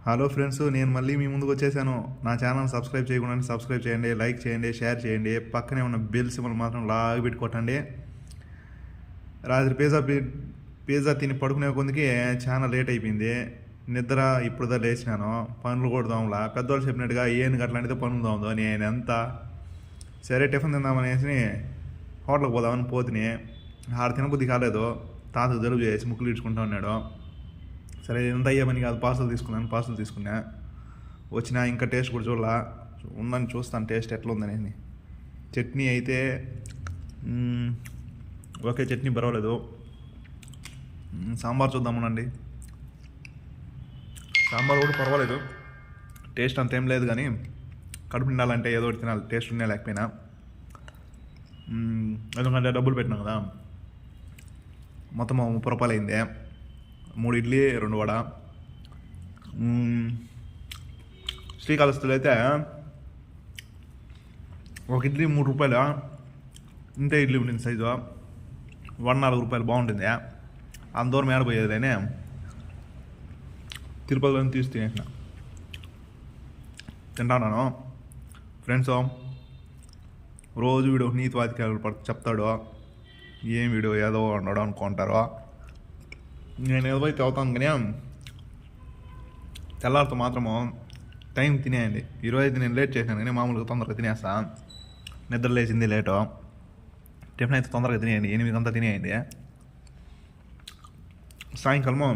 Hello friends, నేను మళ్ళీ మీ ముందుకు వచ్చేసాను. నా ఛానల్ సబ్స్క్రైబ్ చేయకుండా సబ్స్క్రైబ్ చేయండి, లైక్ చేయండి, షేర్ చేయండి. పక్కనే ఉన్న బెల్ సింబల్ మాత్రం లాగి పెట్టి కొట్టండి. రాత్రి పిజ్జా తిని పడుకునే కొందికి చాలా లేట్ అయిపోయింది. నిద్ర ఇప్పుడు లేచినాను. పనులు కూడా దోమలా. పెద్దవాళ్ళు చెప్పినట్టుగా ఏను అట్లాంటిదో పనులు దోమదో నేను ఎంత సరే టిఫిన్ తిందామనేసి హోటల్కి పోదామని పోతుని ఆడ తినబుద్ధి కాలేదు. తాతకు జలుబు చేసి ముక్కులు ఇడ్చుకుంటా ఉన్నాడు. సరే ఎంత అయ్యే పని కాదు, పార్సల్ తీసుకున్నా. వచ్చినా ఇంకా టేస్ట్ కూడా చూడాల, ఉందని చూస్తాను టేస్ట్ ఎట్లా ఉందని. చట్నీ అయితే ఓకే, చట్నీ పర్వాలేదు. సాంబార్ చూద్దామనండి. సాంబార్ కూడా పర్వాలేదు, టేస్ట్ అంతేం లేదు. కానీ కడుపు నిండాలంటే ఏదో ఒకటి తినాలి, టేస్ట్ ఉన్నా లేకపోయినా. ఎందుకంటే డబ్బులు పెట్టినాం కదా. మొత్తం 30 రూపాయలు అయింది. 3 ఇడ్లీ 2 వడ. శ్రీకాళహస్తిలో అయితే ఒక ఇడ్లీ 3 రూపాయలు. ఇంతే ఇడ్లీ ఉంటుంది సైజు. వడ 4 రూపాయలు. బాగుంటుంది. అంత దూరం ఏడపోయేదిలేనే తిరుపతిలో తీసి తినేసిన తింటాను. ఫ్రెండ్స్, రోజు వీడు నీతి వాక్యాలు చెప్తాడు. ఏం వీడియో ఏదో ఉండడం అనుకుంటారు. నేను ఏదైతే అవుతాను కానీ తెల్లారితో మాత్రము టైం తినేయండి. ఈరోజు నేను లేట్ చేశాను కానీ మామూలుగా తొందరగా తినేస్తా. నిద్ర లేచింది లేటు. టిఫిన్ అయితే తొందరగా తినేయండి, 8 అంతా తినేయండి. సాయంకాలము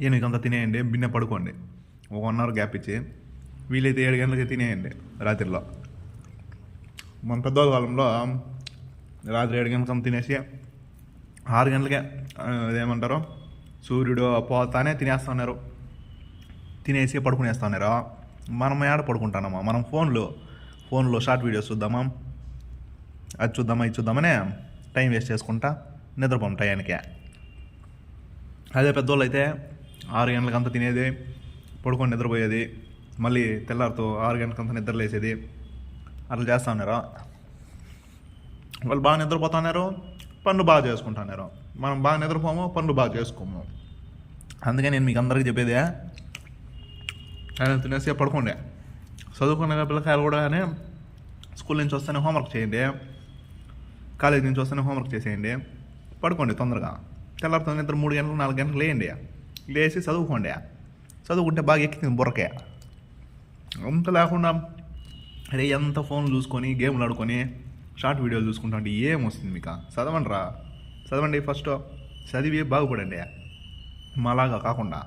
8 అంతా తినేయండి, బిన్నె పడుకోండి. ఒక 1 అవర్ గ్యాప్ ఇచ్చి వీలైతే 7 గంటలకి తినేయండి రాత్రిలో. మన పెద్దవాళ్ళ కాలంలో రాత్రి 7 గంటలకు తినేసి 6 గంటలకే అదేమంటారు సూర్యుడు పోతానే తినేస్తున్నారు, తినేసి పడుకునేస్తున్నారు. మనం ఏడ పడుకుంటున్నామా? మనం ఫోన్లో షార్ట్ వీడియోస్ చూద్దామా, అది చూద్దామా, ఇది చూద్దామనే టైం వేస్ట్ చేసుకుంటా నిద్రపోం టయానికి. అదే పెద్దోళ్ళు అయితే 6 గంటలకంతా తినేది, పడుకొని నిద్రపోయేది, మళ్ళీ తెల్లారితో 6 గంటలకంతా నిద్ర లేసేది. అట్లా చేస్తూ ఉన్నారు. వాళ్ళు బాగా నిద్రపోతున్నారు, పనులు బాగా చేసుకుంటున్నారు. మనం బాగా నిద్రపోము, పనులు బాగా చేసుకోము. అందుకే నేను మీకు అందరికీ చెప్పేది, ఆయన తినేసి పడుకోండి. చదువుకునే పిల్లకాయలు కూడా కానీ స్కూల్ నుంచి వస్తేనే హోంవర్క్ చేయండి, కాలేజ్ నుంచి వస్తేనే హోంవర్క్ చేసేయండి, పడుకోండి తొందరగా. తెల్లారితో నిద్ర 3 గంటలు 4 గంటలు లేయండి, లేచి చదువుకోండి. చదువుకుంటే బాగా ఎక్కింది బుర్రకే. అంత లేకుండా అరే ఎంత ఫోన్ చూసుకొని గేమ్లు ఆడుకొని షార్ట్ వీడియోలు చూసుకుంటా అంటే ఏమొస్తుంది మీకు? చదవండి ఫస్ట్ చదివి బాగుపడండి, మాలాగా కాకుండా.